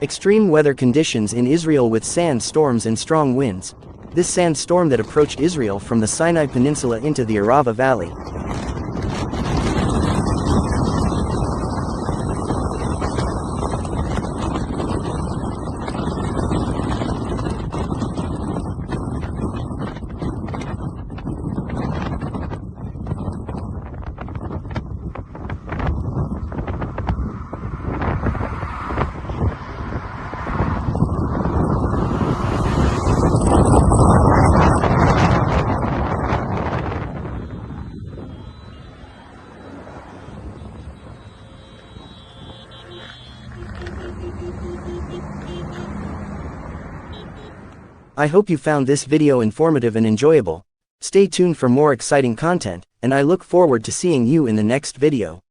Extreme weather conditions in Israel with sandstorms and strong winds. This sandstorm that approached Israel from the Sinai Peninsula into the Arava Valley. I hope you found this video informative and enjoyable. Stay tuned for more exciting content, and I look forward to seeing you in the next video.